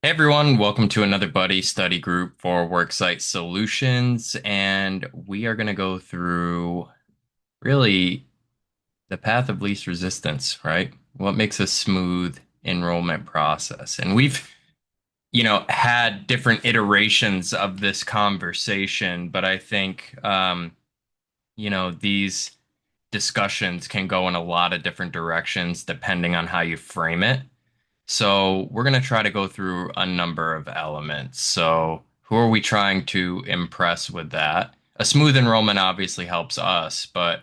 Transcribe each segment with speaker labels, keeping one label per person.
Speaker 1: Hey everyone, welcome to another buddy study group for Worksite Solutions. And we are going to go through really the path of least resistance, right? What makes a smooth enrollment process? And we've, had different iterations of this conversation, but I think, these discussions can go in a lot of different directions depending on how you frame it. So we're going to try to go through a number of elements. So who are we trying to impress with that? A smooth enrollment obviously helps us, but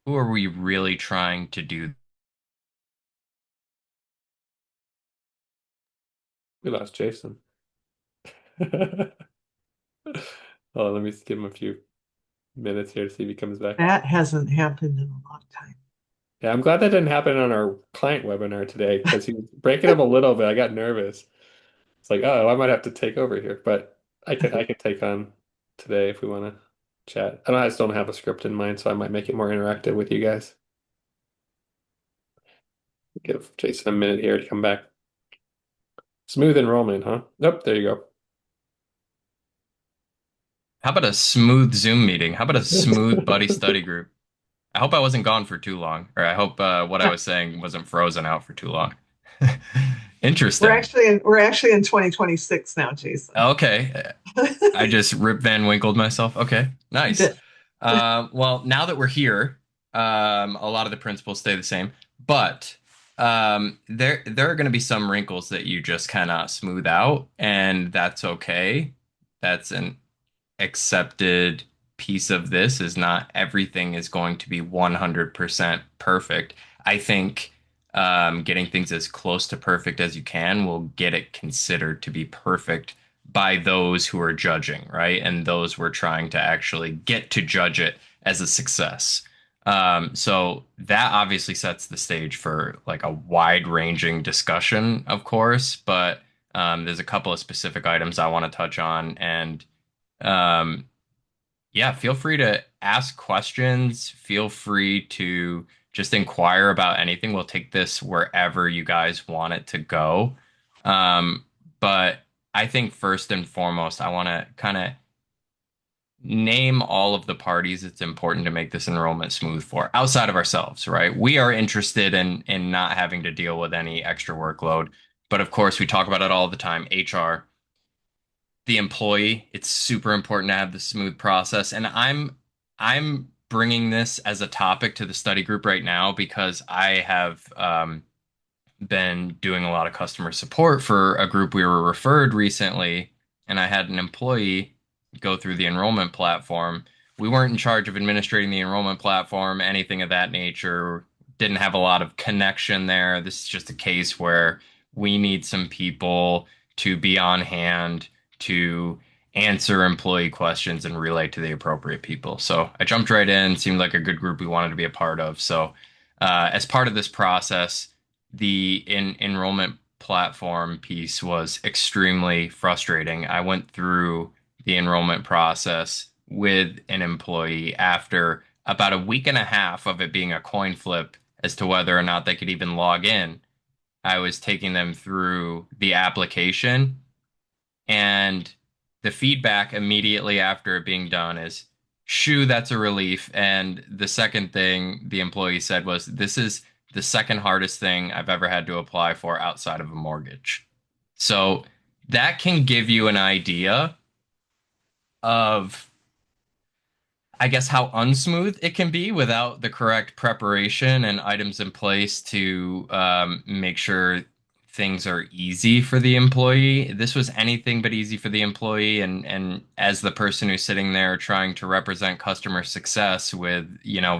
Speaker 1: who are we really trying to do?
Speaker 2: We lost Jason. Oh, let me give him a few minutes here to see if he comes back.
Speaker 3: That hasn't happened in a long time.
Speaker 2: Yeah, I'm glad that didn't happen on our client webinar today because he was breaking up a little bit. I got nervous. It's like, oh, I might have to take over here, but I could take on today if we want to chat. I just don't have a script in mind, so I might make it more interactive with you guys. Give Jason a minute here to come back. Smooth enrollment, huh? Nope, there you
Speaker 1: How about a smooth Zoom meeting? How about a
Speaker 2: go.
Speaker 1: smooth buddy study group? I hope I wasn't gone for too long, or I hope what I
Speaker 3: Uh,
Speaker 1: was saying wasn't frozen out for too long.
Speaker 3: We're
Speaker 1: Interesting.
Speaker 3: actually in we're actually in 2026 now, Jason.
Speaker 1: Okay. I just Rip Van Winkled myself. Okay,
Speaker 3: You
Speaker 1: nice.
Speaker 3: did.
Speaker 1: Well, now that we're here, a lot of the principles stay the same, but there are going to be some wrinkles that you just cannot smooth out, and that's okay. That's an accepted piece of this. Is not everything is going to be 100% perfect. I think getting things as close to perfect as you can will get it considered to be perfect by those who are judging, right? And those who are trying to actually get to judge it as a success. So that obviously sets the stage for like a wide-ranging discussion, of course, but there's a couple of specific items I want to touch on, and um, yeah, feel free to ask questions. Feel free to just inquire about anything. We'll take this wherever you guys want it to go. Um, but I think first and foremost, I want to kind of name all of the parties it's important to make this enrollment smooth for outside of ourselves, right? We are interested in not having to deal with any extra workload. But of course, we talk about it all the time. HR, the employee. It's super important to have the smooth process. And I'm bringing this as a topic to the study group right now because I have been doing a lot of customer support for a group we were referred recently, and I had an employee go through the enrollment platform. We weren't in charge of administrating the enrollment platform, anything of that nature. Didn't have a lot of connection there. This is just a case where we need some people to be on hand to answer employee questions and relay to the appropriate people. So I jumped right in, seemed like a good group we wanted to be a part of. So as part of this process, the enrollment platform piece was extremely frustrating. I went through the enrollment process with an employee after about a week and a half of it being a coin flip as to whether or not they could even log in. I was taking them through the application, and the feedback immediately after it being done is, shoo, that's a relief. And the second thing the employee said was, this is the second hardest thing I've ever had to apply for outside of a mortgage. So that can give you an idea of, I guess, how unsmooth it can be without the correct preparation and items in place to make sure things are easy for the employee. This was anything but easy for the employee, and as the person who's sitting there trying to represent customer success with,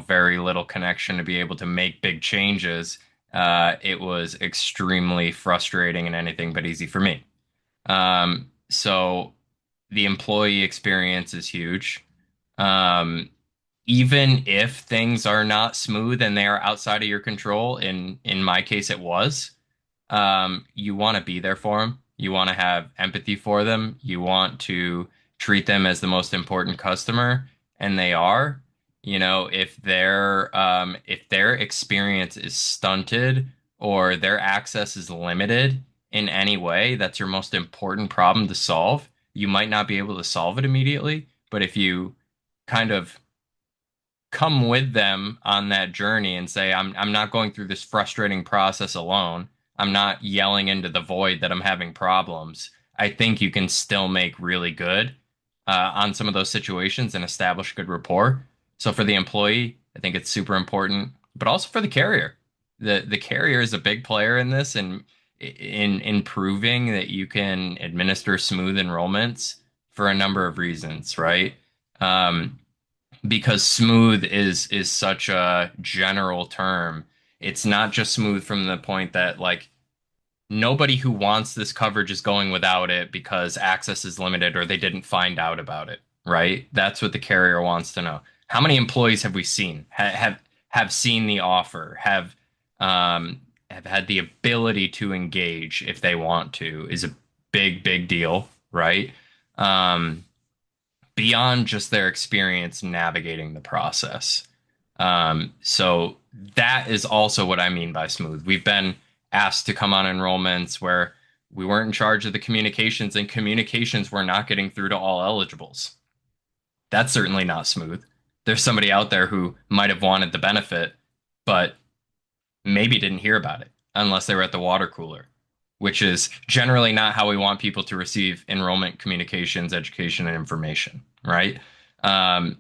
Speaker 1: very little connection to be able to make big changes, it was extremely frustrating and anything but easy for me. So the employee experience is huge. Um, Even if things are not smooth and they are outside of your control, in my case it was, you want to be there for them. You want to have empathy for them. You want to treat them as the most important customer, and they are. If their experience is stunted or their access is limited, in any way, that's your most important problem to solve, you might not be able to solve it immediately. But if you kind of come with them on that journey and say, I'm not going through this frustrating process alone. I'm not yelling into the void that I'm having problems. I think you can still make really good on some of those situations and establish good rapport. So for the employee, I think it's super important, but also for the carrier. The carrier is a big player in this and in proving that you can administer smooth enrollments for a number of reasons, right? Um, because smooth is such a general term. It's not just smooth from the point that like nobody who wants this coverage is going without it because access is limited or they didn't find out about it, right? That's what the carrier wants to know. How many employees have we seen have seen the offer, have had the ability to engage if they want to is a big deal, right? Um, Beyond just their experience navigating the process. So that is also what I mean by smooth. We've been asked to come on enrollments where we weren't in charge of the communications and communications were not getting through to all eligibles. That's certainly not smooth. There's somebody out there who might have wanted the benefit, but maybe didn't hear about it unless they were at the water cooler, which is generally not how we want people to receive enrollment communications, education, and information, right?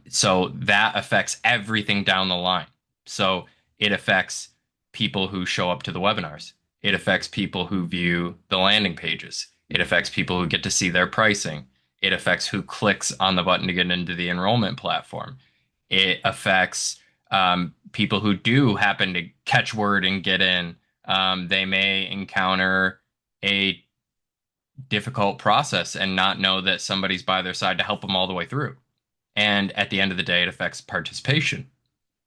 Speaker 1: So that affects everything down the line. So it affects people who show up to the webinars. It affects people who view the landing pages. It affects people who get to see their pricing. It affects who clicks on the button to get into the enrollment platform. It affects people who do happen to catch word and get in. They may encounter a difficult process and not know that somebody's by their side to help them all the way through. And at the end of the day, it affects participation,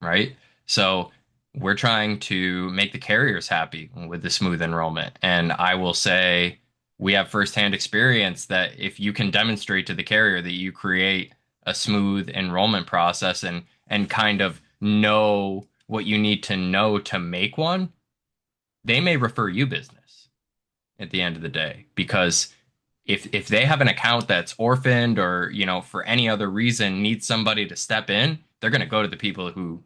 Speaker 1: right? So we're trying to make the carriers happy with the smooth enrollment. And I will say we have firsthand experience that if you can demonstrate to the carrier that you create a smooth enrollment process and kind of know what you need to know to make one, they may refer you business at the end of the day because if they have an account that's orphaned or for any other reason needs somebody to step in, they're going to go to the people who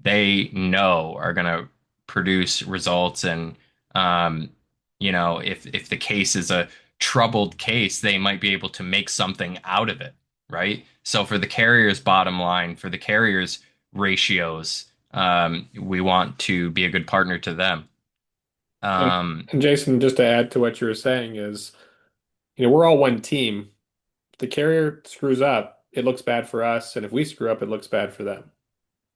Speaker 1: they know are going to produce results and if the case is a troubled case, they might be able to make something out of it, right? So for the carrier's bottom line, for the carrier's ratios, we want to be a good partner to them.
Speaker 2: And,
Speaker 1: um
Speaker 2: and Jason, just to add to what you were saying is, we're all one team. If the carrier screws up, it looks bad for us, and if we screw up, it looks bad for them,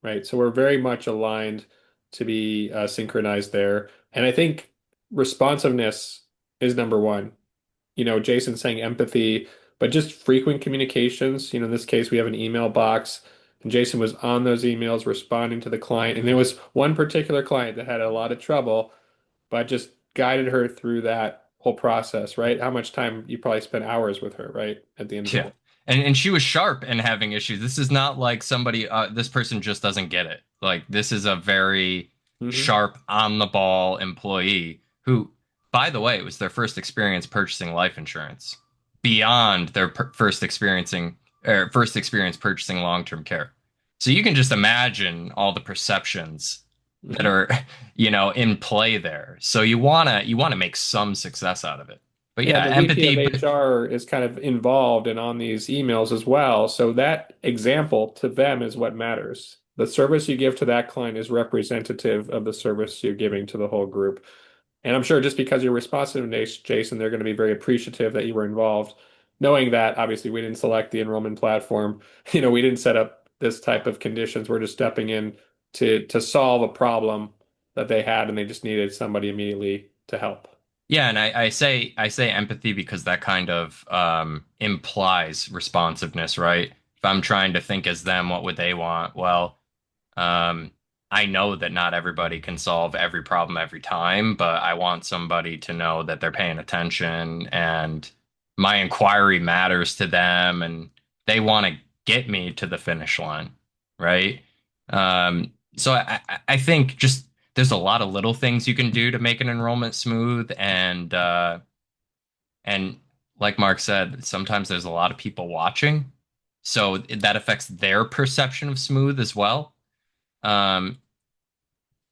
Speaker 2: right? So we're very much aligned to be synchronized there. And I think responsiveness is number one. Jason saying empathy, but just frequent communications. In this case, we have an email box, and Jason was on those emails responding to the client. And there was one particular client that had a lot of trouble, but just guided her through that whole process, right? How much time you probably spent hours with her, right? At the end of the
Speaker 1: Yeah.
Speaker 2: day.
Speaker 1: And she was sharp and having issues. This is not like somebody this person just doesn't get it. Like this is a very
Speaker 2: Hmm.
Speaker 1: sharp on the ball employee who, by the way, it was their first experience purchasing life insurance beyond their first experience purchasing long-term care. So you can just imagine all the perceptions that
Speaker 2: Hmm.
Speaker 1: are, in play there. So you wanna make some success out of it. But
Speaker 2: Yeah,
Speaker 1: yeah,
Speaker 2: and the VP of
Speaker 1: empathy.
Speaker 2: HR is kind of involved and on these emails as well. So that example to them is what matters. The service you give to that client is representative of the service you're giving to the whole group. And I'm sure just because you're responsive, Jason, they're going to be very appreciative that you were involved. Knowing that obviously we didn't select the enrollment platform, we didn't set up this type of conditions. We're just stepping in to solve a problem that they had, and they just needed somebody immediately to help.
Speaker 1: Yeah, and I say empathy because that kind of implies responsiveness, right? If I'm trying to think as them, what would they want? Well, um, I know that not everybody can solve every problem every time, but I want somebody to know that they're paying attention and my inquiry matters to them and they want to get me to the finish line, right? So I think just there's a lot of little things you can do to make an enrollment smooth and And like Mark said, sometimes there's a lot of people watching, so that affects their perception of smooth as well. Um,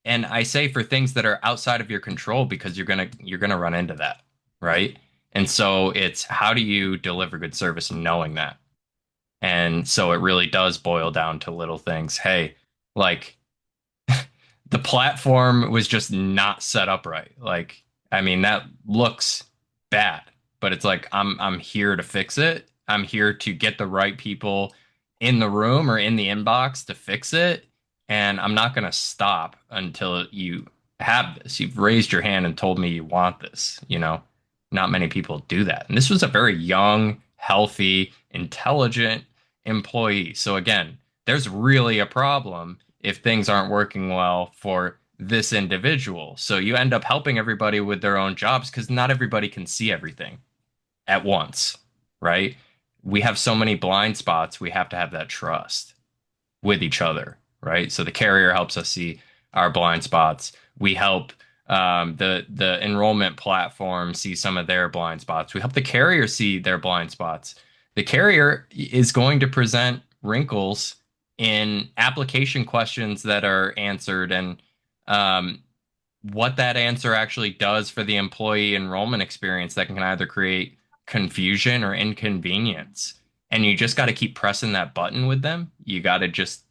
Speaker 1: and I say for things that are outside of your control because you're gonna run into that, right? And so it's how do you deliver good service knowing that? And so it really does boil down to little things. Hey, like the platform was just not set up right. Like, I mean, that looks bad, but it's like I'm here to fix it. I'm here to get the right people in the room or in the inbox to fix it. And I'm not gonna stop until you have this. You've raised your hand and told me you want this, you know. Not many people do that. And this was a very young, healthy, intelligent employee. So again, there's really a problem if things aren't working well for this individual. So you end up helping everybody with their own jobs because not everybody can see everything at once, right? We have so many blind spots, we have to have that trust with each other, right? So the carrier helps us see our blind spots. We help the enrollment platform see some of their blind spots. We help the carrier see their blind spots. The carrier is going to present wrinkles in application questions that are answered and um, what that answer actually does for the employee enrollment experience that can either create confusion or inconvenience. And you just got to keep pressing that button with them. You got to just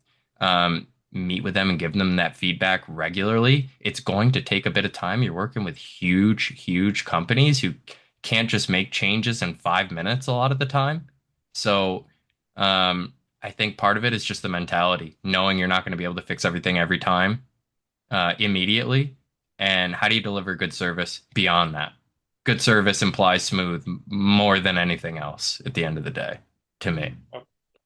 Speaker 1: meet with them and give them that feedback regularly. It's going to take a bit of time. You're working with huge, huge companies who can't just make changes in 5 minutes a lot of the time. So, I think part of it is just the mentality, knowing you're not going to be able to fix everything every time immediately. And how do you deliver good service beyond that? Good service implies smooth more than anything else at the end of the day, to me.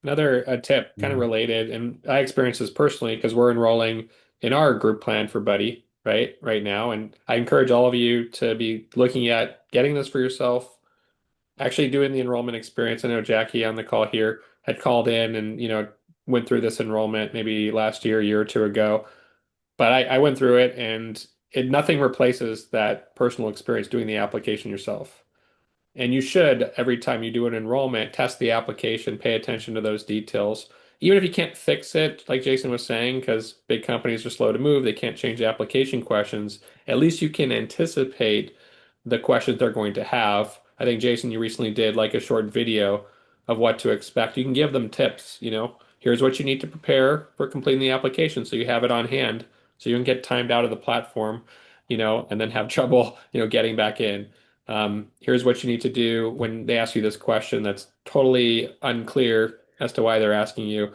Speaker 2: Another tip, kind of related, and I experienced this personally because we're enrolling in our group plan for Buddy, right now. And I encourage all of you to be looking at getting this for yourself, actually doing the enrollment experience. I know Jackie on the call here had called in and, went through this enrollment maybe last year, a year or two ago. But I went through it and nothing replaces that personal experience doing the application yourself. And you should, every time you do an enrollment, test the application, pay attention to those details. Even if you can't fix it, like Jason was saying, because big companies are slow to move, they can't change the application questions. At least you can anticipate the questions they're going to have. I think, Jason, you recently did like a short video of what to expect. You can give them tips, here's what you need to prepare for completing the application so you have it on hand so you can get timed out of the platform, and then have trouble, getting back in. Here's what you need to do when they ask you this question that's totally unclear as to why they're asking you.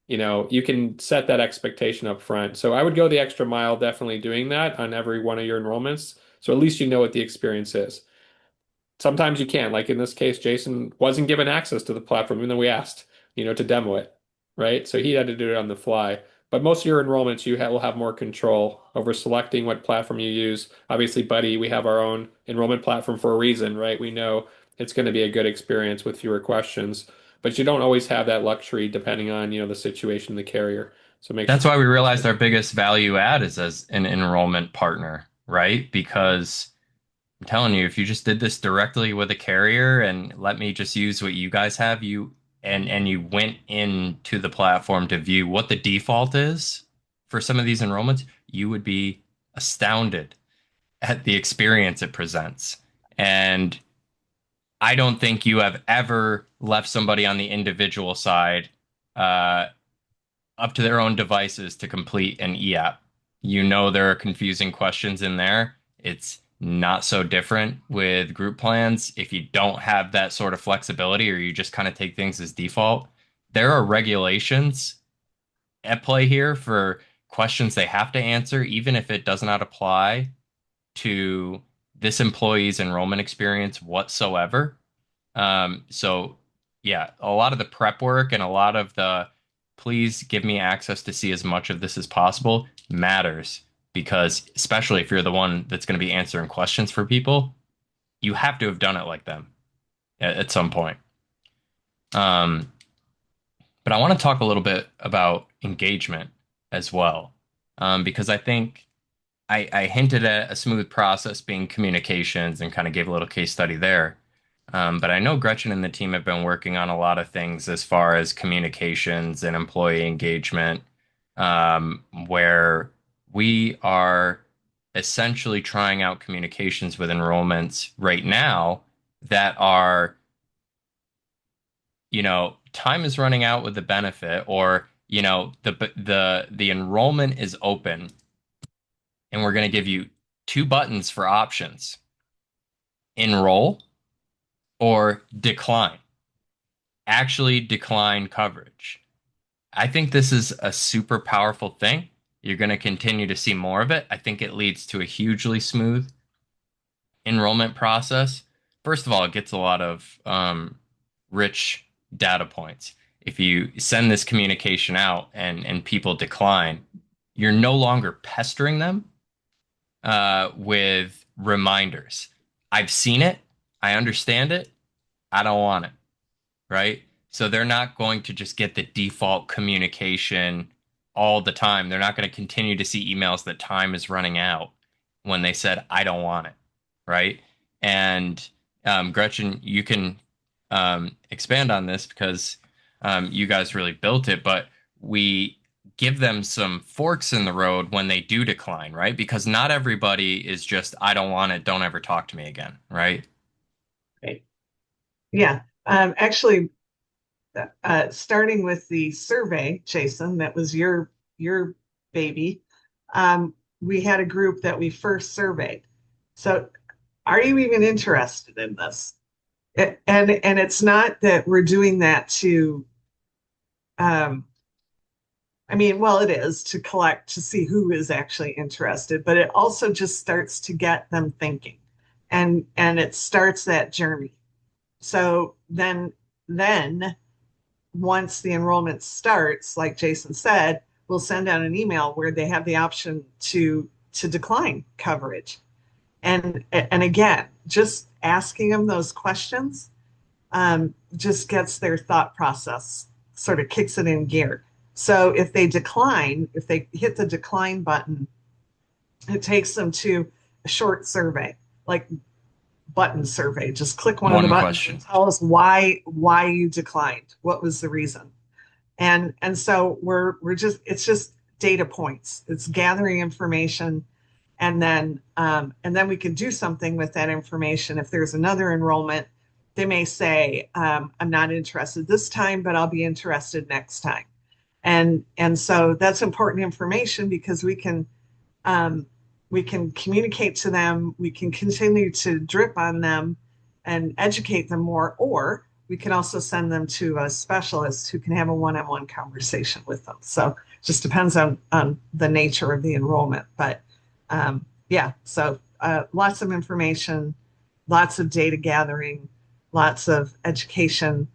Speaker 2: You can set that expectation up front. So I would go the extra mile, definitely doing that on every one of your enrollments. So at least you know what the experience is. Sometimes you can, like in this case, Jason wasn't given access to the platform, even though we asked, to demo it, right? So he had to do it on the fly. But most of your enrollments, will have more control over selecting what platform you use. Obviously, Buddy, we have our own enrollment platform for a reason, right? We know it's going to be a good experience with fewer questions, but you don't always have that luxury depending on, the situation, the carrier. So make sure.
Speaker 1: That's why we realized our biggest value add is as an enrollment partner, right? Because I'm telling you, if you just did this directly with a carrier and let me just use what you guys have, and you went into the platform to view what the default is for some of these enrollments, you would be astounded at the experience it presents. And I don't think you have ever left somebody on the individual side uh, up to their own devices to complete an e-app. You know there are confusing questions in there. It's not so different with group plans. If you don't have that sort of flexibility or you just kind of take things as default, there are regulations at play here for questions they have to answer, even if it does not apply to this employee's enrollment experience whatsoever. So yeah, a lot of the prep work and a lot of the please give me access to see as much of this as possible matters because especially if you're the one that's going to be answering questions for people, you have to have done it like them at some point. Um, but I want to talk a little bit about engagement as well, because I think I hinted at a smooth process being communications and kind of gave a little case study there. But I know Gretchen and the team have been working on a lot of things as far as communications and employee engagement, where we are essentially trying out communications with enrollments right now that are, time is running out with the benefit, or, the enrollment is open, and we're going to give you two buttons for options: enroll or decline. Actually decline coverage. I think this is a super powerful thing. You're going to continue to see more of it. I think it leads to a hugely smooth enrollment process. First of all, it gets a lot of rich data points. If you send this communication out and people decline, you're no longer pestering them with reminders. I've seen it. I understand it. I don't want it. Right? So they're not going to just get the default communication all the time. They're not going to continue to see emails that time is running out when they said, I don't want it. Right? And Gretchen, you can expand on this because you guys really built it, but we give them some forks in the road when they do decline, right? Because not everybody is just, I don't want it, don't ever talk to me again, right?
Speaker 3: Right. Yeah. Actually, starting with the survey, Jason, that was your baby. We had a group that we first surveyed. So, are you even interested in this? And it's not that we're doing that to, um, I mean, well, it is to collect to see who is actually interested, but it also just starts to get them thinking, and it starts that journey. So then once the enrollment starts, like Jason said, we'll send out an email where they have the option to decline coverage. And again, just asking them those questions just gets their thought process, sort of kicks it in gear. So if they decline, if they hit the decline button, it takes them to a short survey, like button survey. Just click one of the
Speaker 1: One
Speaker 3: buttons and
Speaker 1: question.
Speaker 3: tell us why you declined. What was the reason? And so we're just it's just data points. It's gathering information, and then we can do something with that information. If there's another enrollment, they may say, I'm not interested this time, but I'll be interested next time. And so that's important information because um, we can communicate to them, we can continue to drip on them and educate them more, or we can also send them to a specialist who can have a one-on-one conversation with them. So it just depends on the nature of the enrollment. But yeah, so lots of information, lots of data gathering, lots of education.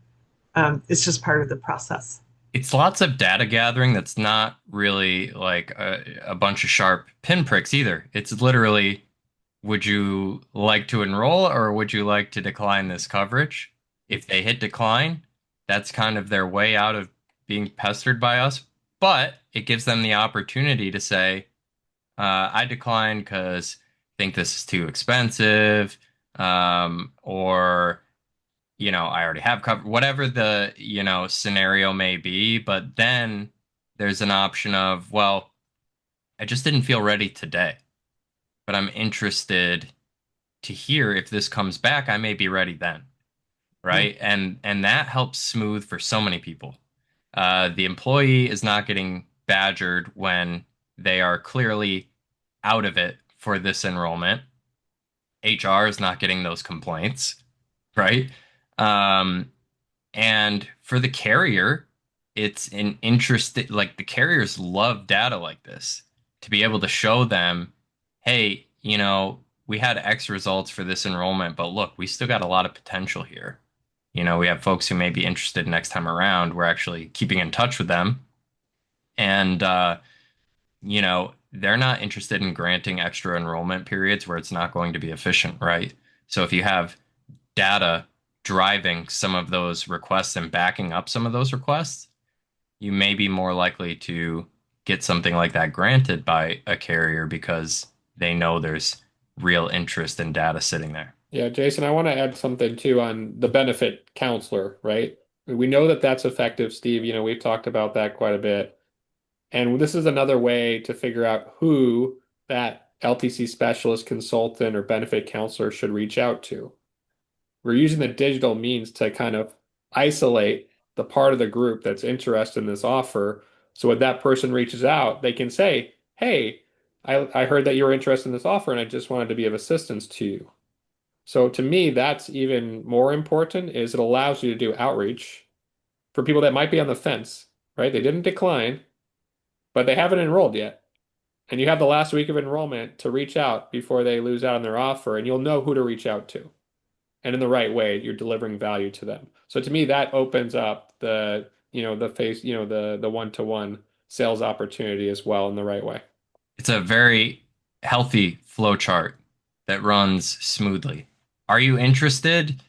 Speaker 3: It's just part of the process.
Speaker 1: It's lots of data gathering that's not really like a bunch of sharp pinpricks either. It's literally, would you like to enroll or would you like to decline this coverage? If they hit decline, that's kind of their way out of being pestered by us. But it gives them the opportunity to say, I decline because I think this is too expensive, or I already have covered whatever the, scenario may be. But then there's an option of, well, I just didn't feel ready today, but I'm interested to hear if this comes back, I may be ready then,
Speaker 3: Mm.
Speaker 1: right? And that helps smooth for so many people. The employee is not getting badgered when they are clearly out of it for this enrollment. HR is not getting those complaints, right? Um, And for the carrier, it's an interesting, like the carriers love data like this to be able to show them, hey, we had X results for this enrollment, but look, we still got a lot of potential here. We have folks who may be interested next time around. We're actually keeping in touch with them. And, they're not interested in granting extra enrollment periods where it's not going to be efficient, right? So if you have data driving some of those requests and backing up some of those requests, you may be more likely to get something like that granted by a carrier because they know there's real interest in data sitting there.
Speaker 2: Yeah, Jason, I want to add something too on the benefit counselor, right? We know that that's effective, Steve. We've talked about that quite a bit. And this is another way to figure out who that LTC specialist, consultant, or benefit counselor should reach out to. We're using the digital means to kind of isolate the part of the group that's interested in this offer. So when that person reaches out, they can say, "Hey, I heard that you're interested in this offer and I just wanted to be of assistance to you." So to me, that's even more important is it allows you to do outreach for people that might be on the fence, right? They didn't decline, but they haven't enrolled yet. And you have the last week of enrollment to reach out before they lose out on their offer, and you'll know who to reach out to. And in the right way, you're delivering value to them. So to me, that opens up the face, the one-to-one sales opportunity as well in the right way.
Speaker 1: It's a very healthy flow chart that runs smoothly. Are you interested?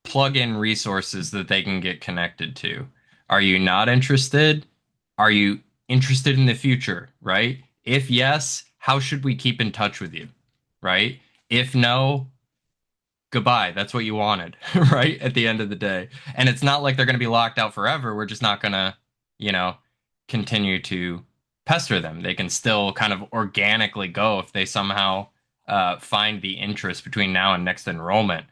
Speaker 1: Plug in resources that they can get connected to. Are you not interested? Are you interested in the future, right? If yes, how should we keep in touch with you, right? If no, goodbye. That's what you wanted, right? At the end of the day. And it's not like they're going to be locked out forever. We're just not going to, you know, continue to pester them. They can still kind of organically go if they somehow find the interest between now and next enrollment.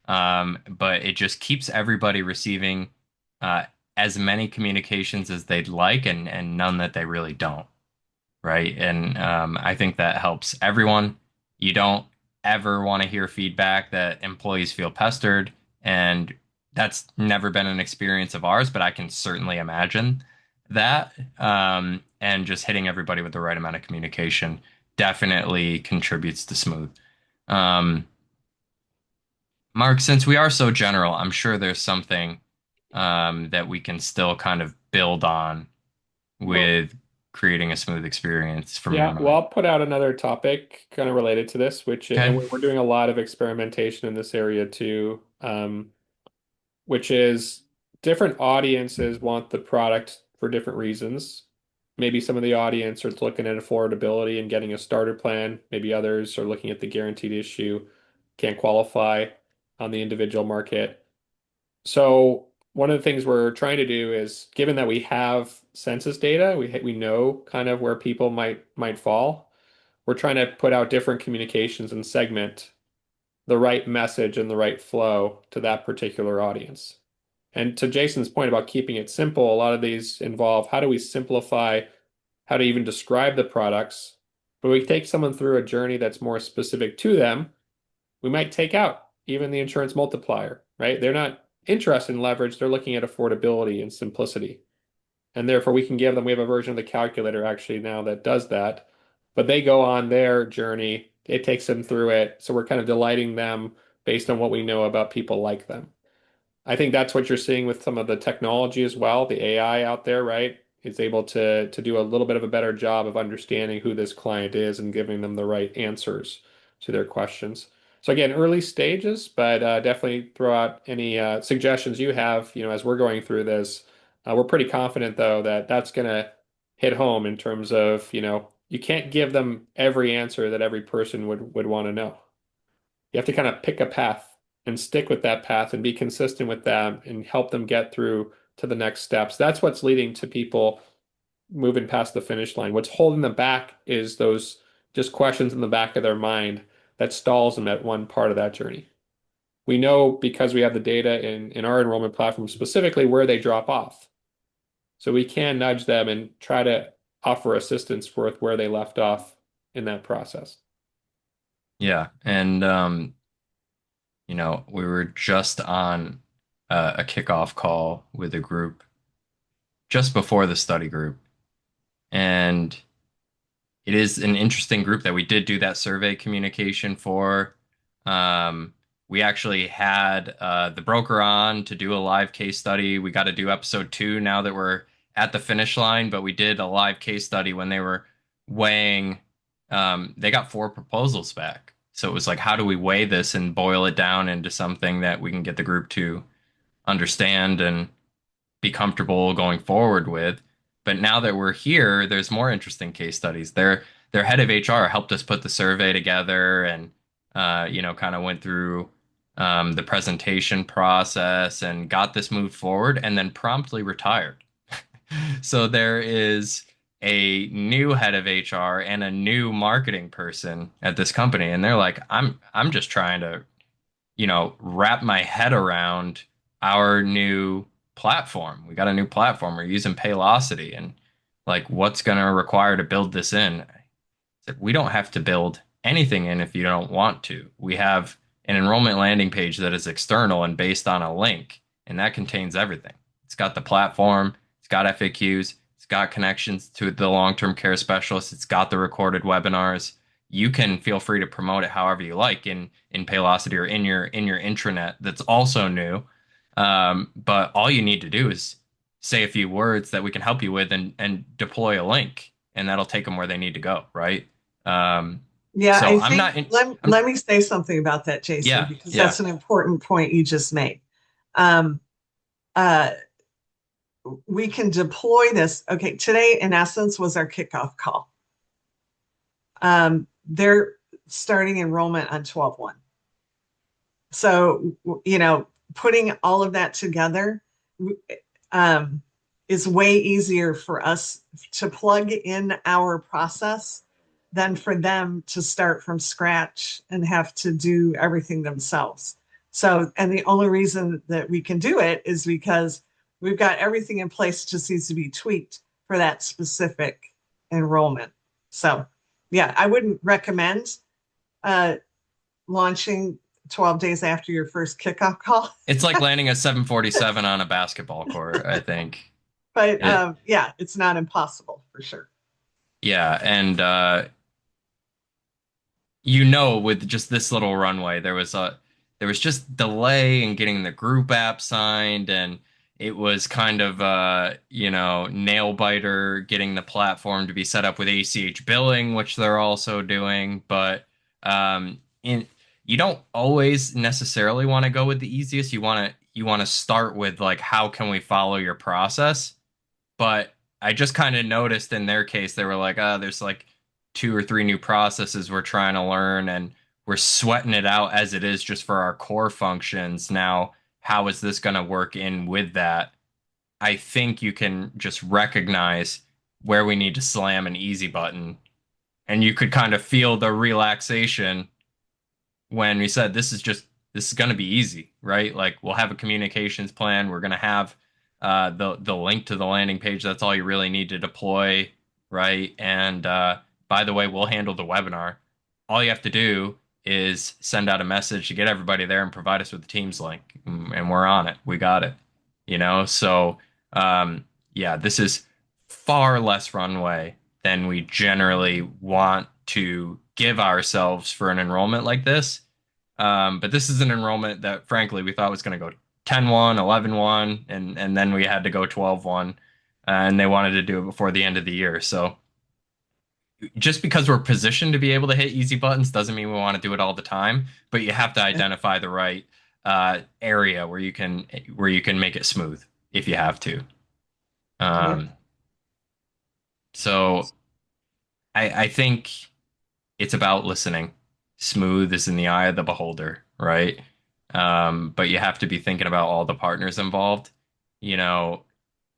Speaker 1: But it just keeps everybody receiving uh, as many communications as they'd like and none that they really don't, right? And I think that helps everyone. You don't ever want to hear feedback that employees feel pestered, and that's never been an experience of ours, but I can certainly imagine that. And just hitting everybody with the right amount of communication definitely contributes to smooth. Um, Mark, since we are so general, I'm sure there's something that we can still kind of build on
Speaker 2: Well,
Speaker 1: with creating a smooth experience from your
Speaker 2: yeah, well,
Speaker 1: mind.
Speaker 2: I'll put out another topic kind of related to this, and
Speaker 1: Okay.
Speaker 2: we're doing a lot of experimentation in this area too, which is different audiences want the product for different reasons. Maybe some of the audience are looking at affordability and getting a starter plan. Maybe others are looking at the guaranteed issue, can't qualify on the individual market. So one of the things we're trying to do is, given that we have census data, we know kind of where people might fall. We're trying to put out different communications and segment the right message and the right flow to that particular audience. And to Jason's point about keeping it simple, a lot of these involve how do we simplify how to even describe the products, but we take someone through a journey that's more specific to them. We might take out even the insurance multiplier, right? They're not interested in leverage, they're looking at affordability and simplicity. And therefore, we have a version of the calculator actually now that does that, but they go on their journey. It takes them through it. So we're kind of delighting them based on what we know about people like them. I think that's what you're seeing with some of the technology as well. The AI out there, right? Is able to do a little bit of a better job of understanding who this client is and giving them the right answers to their questions. So again, early stages, but definitely throw out any suggestions you have, as we're going through this. We're pretty confident though that that's going to hit home in terms of, you can't give them every answer that every person would want to know. You have to kind of pick a path and stick with that path and be consistent with that and help them get through to the next steps. That's what's leading to people moving past the finish line. What's holding them back is those just questions in the back of their mind that stalls them at one part of that journey. We know because we have the data in our enrollment platform specifically where they drop off. So we can nudge them and try to offer assistance with where they left off in that process.
Speaker 1: Yeah. And, we were just on a kickoff call with a group just before the study group. And it is an interesting group that we did do that survey communication for. Um, we actually had the broker on to do a live case study. We got to do episode 2 now that we're at the finish line, but we did a live case study when they were weighing. They got 4 proposals back. So it was like, how do we weigh this and boil it down into something that we can get the group to understand and be comfortable going forward with. But now that we're here, there's more interesting case studies. Their head of HR helped us put the survey together and kind of went through. the presentation process and got this moved forward and then promptly retired. So there is a new head of HR and a new marketing person at this company, and they're like, I'm just trying to, wrap my head around our new platform. We got a new platform. We're using Paylocity, and like, what's going to require to build this in? We don't have to build anything in if you don't want to. We have an enrollment landing page that is external and based on a link, and that contains everything. It's got the platform, it's got FAQs, it's got connections to the long-term care specialist, it's got the recorded webinars. You can feel free to promote it however you like in Paylocity or in your intranet that's also new. But all you need to do is say a few words that we can help you with and deploy a link, and that'll take them where they need to go, right? Um,
Speaker 3: Yeah,
Speaker 1: so
Speaker 3: I
Speaker 1: I'm
Speaker 3: think
Speaker 1: not in,
Speaker 3: let me say something about that, Jason,
Speaker 1: yeah,
Speaker 3: because
Speaker 1: yeah.
Speaker 3: that's an important point you just made. Um, uh, we can deploy this. Okay, today, in essence, was our kickoff call. They're starting enrollment on 12/1. So, putting all of that together um, is way easier for us to plug in our process than for them to start from scratch and have to do everything themselves. So, and the only reason that we can do it is because we've got everything in place, just needs to be tweaked for that specific enrollment. So, yeah, I wouldn't recommend uh, launching 12 days after your first kickoff call.
Speaker 1: It's like landing a 747 on a basketball court, I think.
Speaker 3: But
Speaker 1: It,
Speaker 3: yeah, it's not impossible for sure.
Speaker 1: yeah, and with just this little runway, there was just delay in getting the group app signed, and it was kind of nail biter getting the platform to be set up with ACH billing, which they're also doing. But in you don't always necessarily want to go with the easiest. You want to start with like, how can we follow your process? But I just kind of noticed in their case, they were like, there's like two or three new processes we're trying to learn, and we're sweating it out as it is just for our core functions. Now, how is this going to work in with that? I think you can just recognize where we need to slam an easy button, and you could kind of feel the relaxation when we said this is going to be easy, right? Like, we'll have a communications plan. We're going to have the link to the landing page. That's all you really need to deploy, right? And by the way, we'll handle the webinar. All you have to do is send out a message to get everybody there and provide us with the Teams link, and we're on it. We got it. So yeah, this is far less runway than we generally want to give ourselves for an enrollment like this. But this is an enrollment that, frankly, we thought was going to go 10-1, 11-1, and then we had to go 12-1, and they wanted to do it before the end of the year. So just because we're positioned to be able to hit easy buttons doesn't mean we want to do it all the time, but you have to
Speaker 3: Yeah.
Speaker 1: identify the right area where you can make it smooth if you have to.
Speaker 3: Yep.
Speaker 1: Um, so I think it's about listening. Smooth is in the eye of the beholder, right? But you have to be thinking about all the partners involved. You know,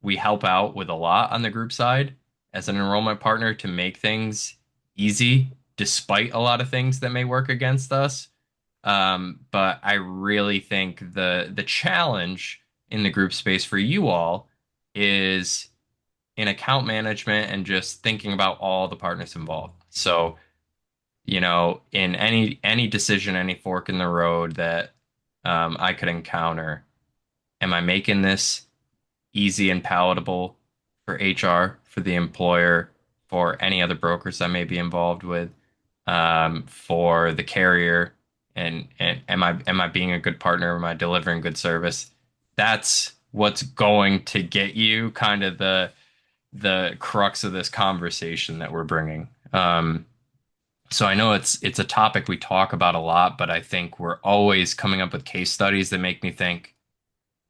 Speaker 1: we help out with a lot on the group side as an enrollment partner to make things easy, despite a lot of things that may work against us. But I really think the challenge in the group space for you all is in account management and just thinking about all the partners involved. So in any decision, any fork in the road that I could encounter, am I making this easy and palatable for HR, for the employer, for any other brokers I may be involved with, for the carrier, and am I being a good partner? Am I delivering good service? That's what's going to get you kind of the crux of this conversation that we're bringing. So I know it's a topic we talk about a lot, but I think we're always coming up with case studies that make me think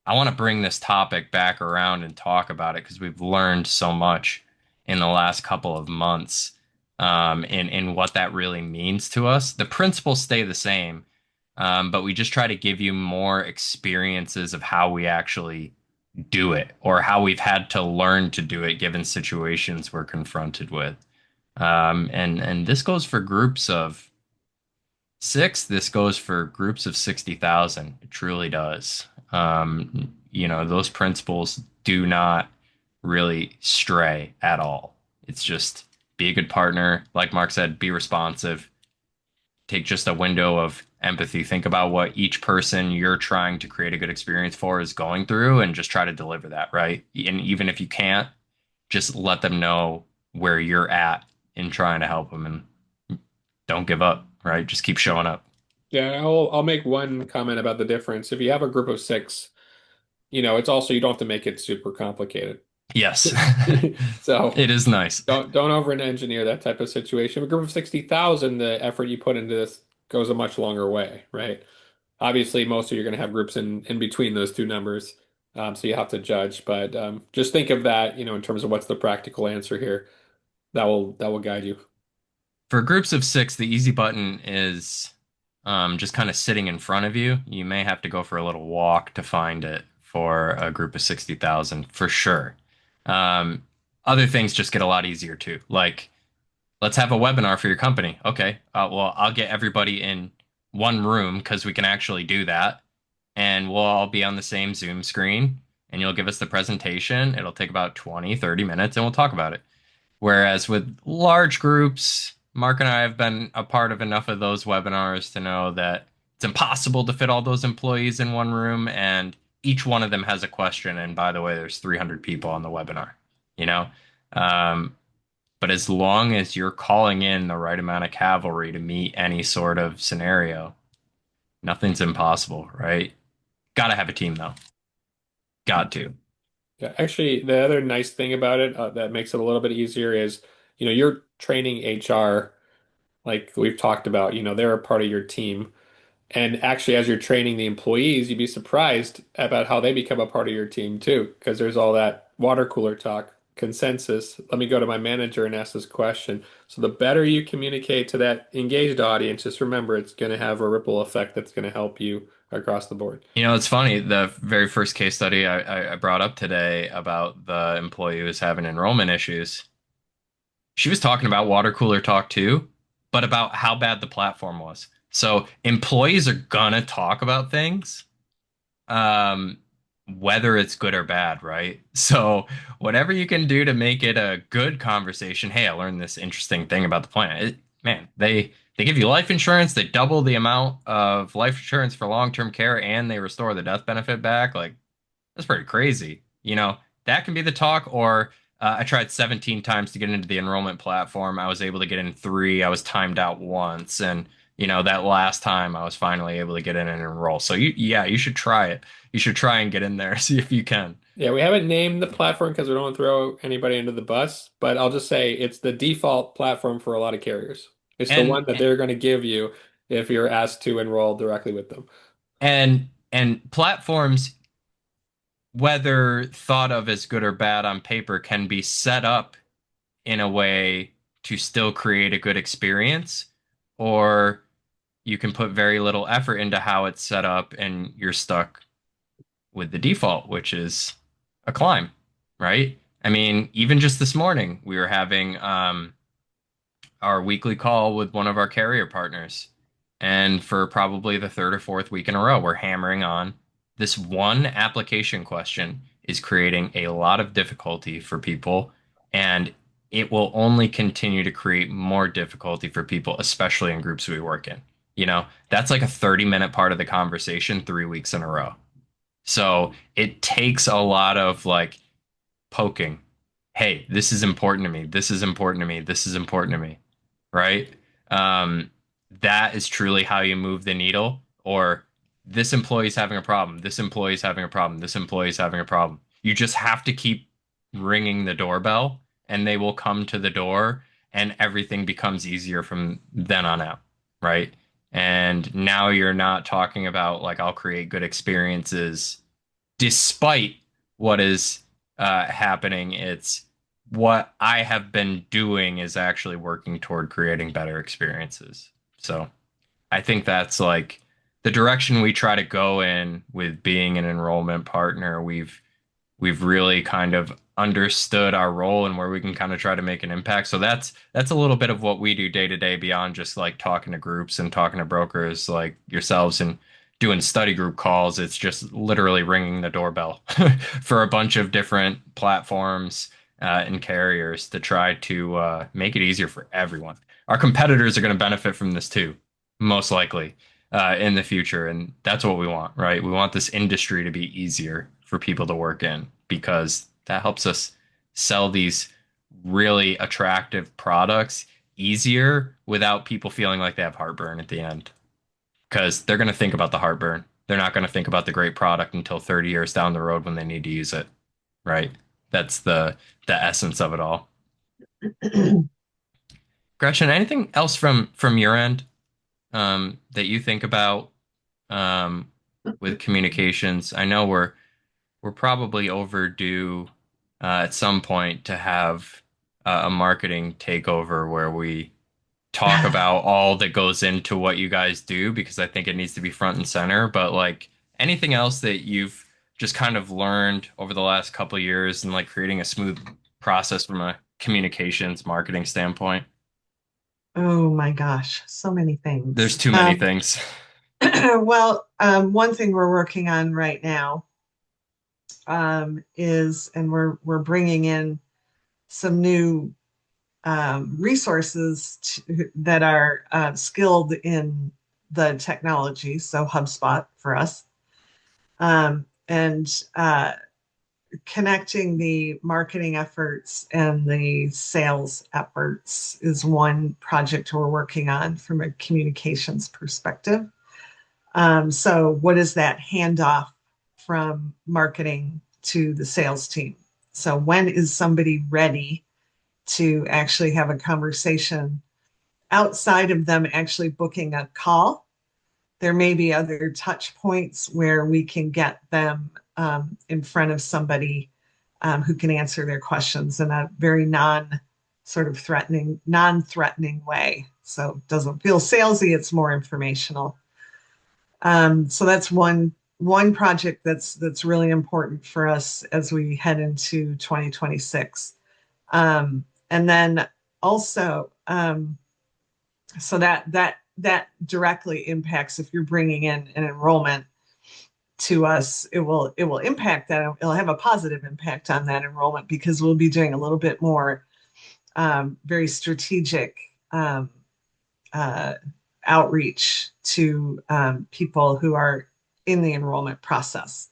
Speaker 1: I want to bring this topic back around and talk about it because we've learned so much in the last couple of months in what that really means to us. The principles stay the same, But we just try to give you more experiences of how we actually do it or how we've had to learn to do it given situations we're confronted with. And this goes for groups of six. This goes for groups of 60,000. It truly does. Those principles do not really stray at all. It's just be a good partner. Like Mark said, be responsive. Take just a window of empathy. Think about what each person you're trying to create a good experience for is going through and just try to deliver that, right? And even if you can't, just let them know where you're at in trying to help them and don't give up, right? Just keep showing up.
Speaker 2: Yeah, I'll make one comment about the difference. If you have a group of six, it's also you don't have to make it super complicated.
Speaker 1: Yes.
Speaker 2: So
Speaker 1: It is nice.
Speaker 2: don't over engineer that type of situation. A group of 60,000, the effort you put into this goes a much longer way, right? Obviously, most of you are going to have groups in between those two numbers, so you have to judge. But just think of that, in terms of what's the practical answer here. That will guide you.
Speaker 1: For groups of six, the easy button is just kind of sitting in front of you. You may have to go for a little walk to find it for a group of 60,000 for sure. Um, Other things just get a lot easier too. Like, let's have a webinar for your company. Okay. Well, I'll get everybody in one room because we can actually do that. And we'll all be on the same Zoom screen. And you'll give us the presentation. It'll take about 20, 30 minutes and we'll talk about it. Whereas with large groups, Mark and I have been a part of enough of those webinars to know that it's impossible to fit all those employees in one room, and each one of them has a question. And by the way, there's 300 people on the webinar, you know? Um, but as long as you're calling in the right amount of cavalry to meet any sort of scenario, nothing's impossible, right? Gotta have a team though. Got to.
Speaker 2: Yeah, actually, the other nice thing about it that makes it a little bit easier is, you're training HR, like we've talked about, they're a part of your team. And actually, as you're training the employees, you'd be surprised about how they become a part of your team too, because there's all that water cooler talk, consensus. Let me go to my manager and ask this question. So the better you communicate to that engaged audience, just remember it's going to have a ripple effect that's going to help you across the board.
Speaker 1: It's funny. The very first case study I brought up today about the employee who was having enrollment issues, she was talking about water cooler talk too, but about how bad the platform was. So employees are gonna talk about things, um, whether it's good or bad, right? So whatever you can do to make it a good conversation. Hey, I learned this interesting thing about the plan. Man, they give you life insurance. They double the amount of life insurance for long-term care, and they restore the death benefit back. Like that's pretty crazy. That can be the talk. Or I tried 17 times to get into the enrollment platform. I was able to get in three. I was timed out once, and that last time I was finally able to get in and enroll. So yeah, you should try it. You should try and get in there, see if you can.
Speaker 2: Yeah, we haven't named the platform because we don't want to throw anybody under the bus, but I'll just say it's the default platform for a lot of carriers. It's the
Speaker 1: And
Speaker 2: one that they're going to give you if you're asked to enroll directly with them.
Speaker 1: and platforms, whether thought of as good or bad on paper, can be set up in a way to still create a good experience, or you can put very little effort into how it's set up and you're stuck with the default, which is a climb, right? I mean, even just this morning, we were having our weekly call with one of our carrier partners. And for probably the third or fourth week in a row, we're hammering on this one application question is creating a lot of difficulty for people. And it will only continue to create more difficulty for people, especially in groups we work in. That's like a 30-minute part of the conversation 3 weeks in a row. So it takes a lot of like poking. Hey, this is important to me. This is important to me. This is important to me, right? Um, that is truly how you move the needle. Or this employee's having a problem. This employee's having a problem. This employee's having a problem. You just have to keep ringing the doorbell, and they will come to the door, and everything becomes easier from then on out, right? And now you're not talking about like I'll create good experiences despite what is happening. It's what I have been doing is actually working toward creating better experiences. So I think that's like the direction we try to go in with being an enrollment partner, we've really kind of understood our role and where we can kind of try to make an impact. So that's a little bit of what we do day to day beyond just like talking to groups and talking to brokers like yourselves and doing study group calls. It's just literally ringing the doorbell for a bunch of different platforms and carriers to try to make it easier for everyone. Our competitors are going to benefit from this too, most likely in the future. And that's what we want, right? We want this industry to be easier for people to work in because that helps us sell these really attractive products easier without people feeling like they have heartburn at the end. Because they're going to think about the heartburn. They're not going to think about the great product until 30 years down the road when they need to use it, right? That's the essence of it all. Gretchen, anything else from your end that you think about um, with communications? I know we're probably overdue at some point to have a marketing takeover where we talk about all that goes into what you guys do because I think it needs to be front and center. But like anything else that you've just kind of learned over the last couple of years and like creating a smooth process from a communications marketing standpoint?
Speaker 3: Oh my gosh, so many
Speaker 1: There's
Speaker 3: things.
Speaker 1: too many things.
Speaker 3: Well, one thing we're working on right now is, and we're bringing in some new resources that are skilled in the technology. So HubSpot for us, and connecting the marketing efforts and the sales efforts is one project we're working on from a communications perspective. So, what is that handoff from marketing to the sales team? So, when is somebody ready to actually have a conversation outside of them actually booking a call? There may be other touch points where we can get them in front of somebody who can answer their questions in a very non-threatening way. So it doesn't feel salesy, it's more informational. So that's one project that's really important for us as we head into 2026. And then also, so that directly impacts if you're bringing in an enrollment to us, it will impact that. It'll have a positive impact on that enrollment because we'll be doing a little bit more very strategic uh, outreach to people who are in the enrollment process.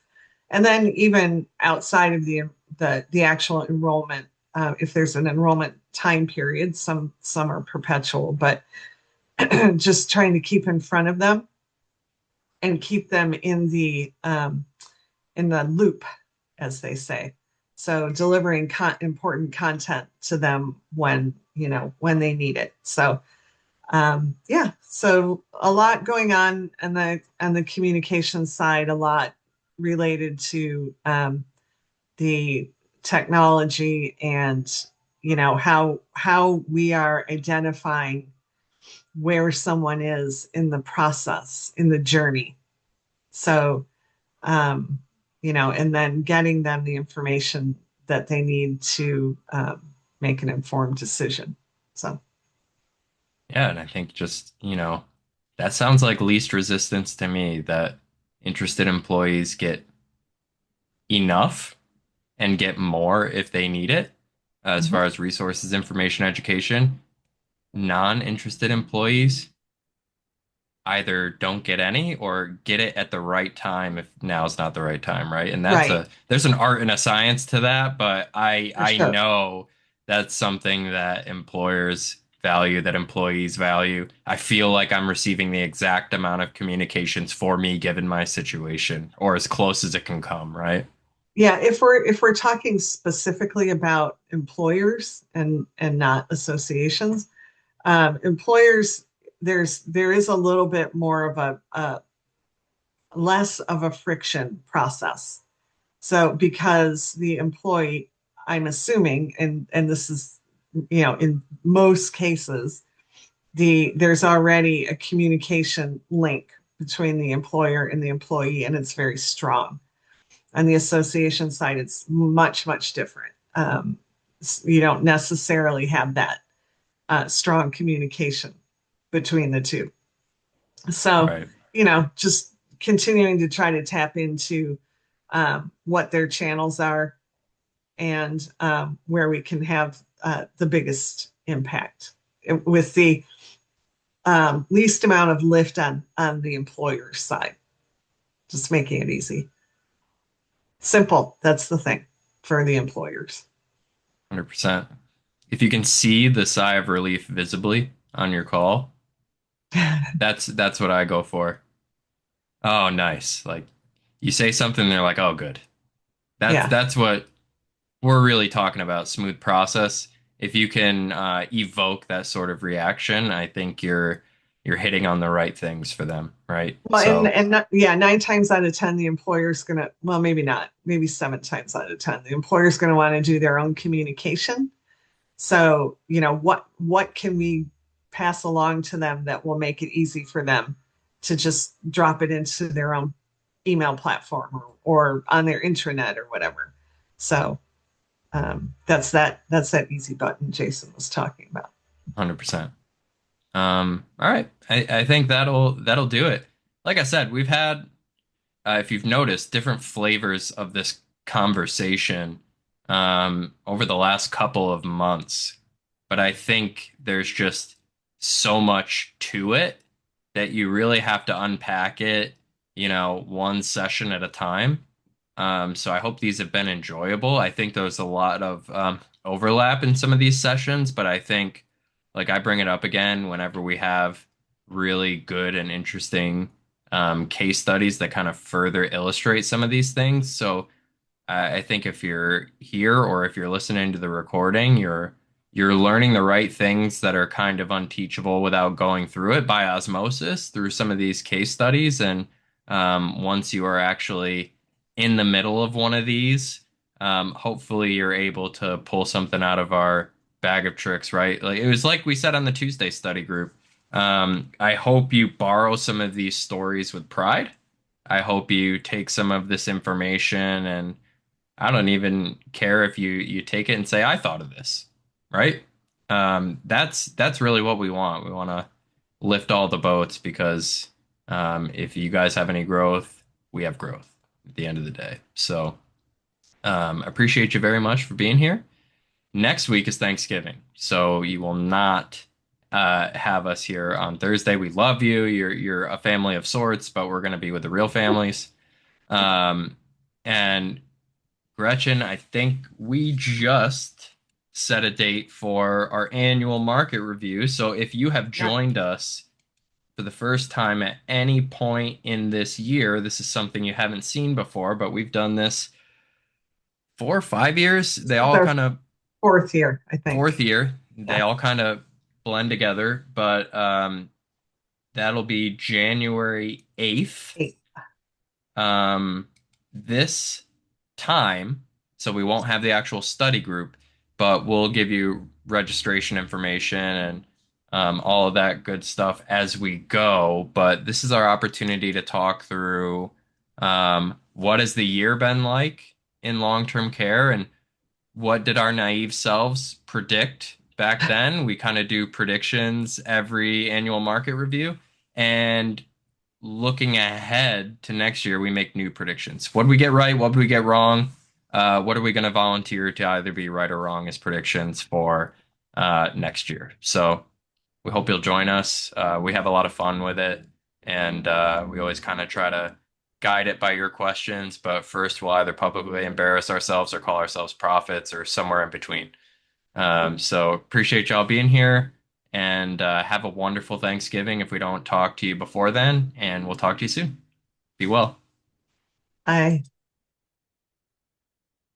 Speaker 3: And then even outside of the actual enrollment, if there's an enrollment time period, some are perpetual, but just trying to keep in front of them and keep them in the loop, as they say. So delivering important content to them when they need it. So yeah, so a lot going on the communication side, a lot related to the technology and how we are identifying where someone is in the process, in the journey. So um, and then getting them the information that they need to make an informed decision. So
Speaker 1: Yeah, and I think just, that sounds like least resistance to me that interested employees get enough and get more if they need it, as
Speaker 3: mhm.
Speaker 1: far as resources, information, education. Non-interested employees either don't get any or get it at the right time if now's not the right time, right? And
Speaker 3: Right,
Speaker 1: there's an art and a science to that, but
Speaker 3: for
Speaker 1: I
Speaker 3: sure.
Speaker 1: know that's something that employers value, that employees value. I feel like I'm receiving the exact amount of communications for me given my situation, or as close as it can come, right?
Speaker 3: Yeah, if we're talking specifically about employers and not associations, employers, there is a little bit more of a less of a friction process. So because the employee, I'm assuming, and this is, in most cases, there's already a communication link between the employer and the employee, and it's very strong. On the association side, it's much, much different. You don't necessarily have that strong communication between the two. So,
Speaker 1: Right.
Speaker 3: just continuing to try to tap into what their channels are and where we can have the biggest impact with the least amount of lift on the employer side, just making it easy. Simple. That's the thing for the employers.
Speaker 1: 100%. If you can see the sigh of relief visibly on your call, that's what I go for. Oh, nice. Like you say something, they're like, "Oh, good."
Speaker 3: Yeah.
Speaker 1: That's what we're really talking about, smooth process. If you can evoke that sort of reaction, I think you're hitting on the right things for them, right?
Speaker 3: Well, and
Speaker 1: So,
Speaker 3: and not, yeah, 9 times out of 10, the employer's gonna, well, maybe not, maybe 7 times out of 10, the employer's gonna want to do their own communication. So, what can we pass along to them that will make it easy for them to just drop it into their own email platform or on their intranet or whatever. So that's that easy button Jason was talking about.
Speaker 1: 100%. All right. I think that'll do it. Like I said, we've had if you've noticed, different flavors of this conversation over the last couple of months. But I think there's just so much to it that you really have to unpack it, one session at a time. So I hope these have been enjoyable. I think there's a lot of overlap in some of these sessions, but I think, like, I bring it up again whenever we have really good and interesting case studies that kind of further illustrate some of these things. So I think if you're here or if you're listening to the recording, you're learning the right things that are kind of unteachable without going through it by osmosis through some of these case studies. And once you are actually in the middle of one of these, hopefully you're able to pull something out of our bag of tricks, right? Like it was like we said on the Tuesday study group. I hope you borrow some of these stories with pride. I hope you take some of this information and I don't even care if you take it and say, I thought of this, right? That's really what we want. We want to lift all the boats because if you guys have any growth, we have growth at the end of the day. So appreciate you very much for being here. Next week is Thanksgiving, so you will not have us here on Thursday. We love you. You're a family of sorts, but we're going to be with the real families. And Gretchen, I think we just set a date for our annual market review. So if you have
Speaker 3: Yeah.
Speaker 1: joined us for the first time at any point in this year, this is something you haven't seen before, but we've done this 4 or 5 years.
Speaker 3: This
Speaker 1: They
Speaker 3: is
Speaker 1: all
Speaker 3: our
Speaker 1: kind of
Speaker 3: fourth year, I think.
Speaker 1: fourth year, they
Speaker 3: Yeah.
Speaker 1: all kind of blend together, but that'll be January 8th.
Speaker 3: Eight.
Speaker 1: This time, so we won't have the actual study group, but we'll give you registration information and all of that good stuff as we go. But this is our opportunity to talk through what has the year been like in long-term care and what did our naive selves predict back then? We kind of do predictions every annual market review. And looking ahead to next year, we make new predictions. What did we get right? What did we get wrong? What are we going to volunteer to either be right or wrong as predictions for next year? So we hope you'll join us. We have a lot of fun with it, and we always kind of try to guide it by your questions. But first, we'll either publicly embarrass ourselves or call ourselves prophets or somewhere in between. So appreciate y'all being here and have a wonderful Thanksgiving if we don't talk to you before then, and we'll talk to you soon. Be well.
Speaker 3: I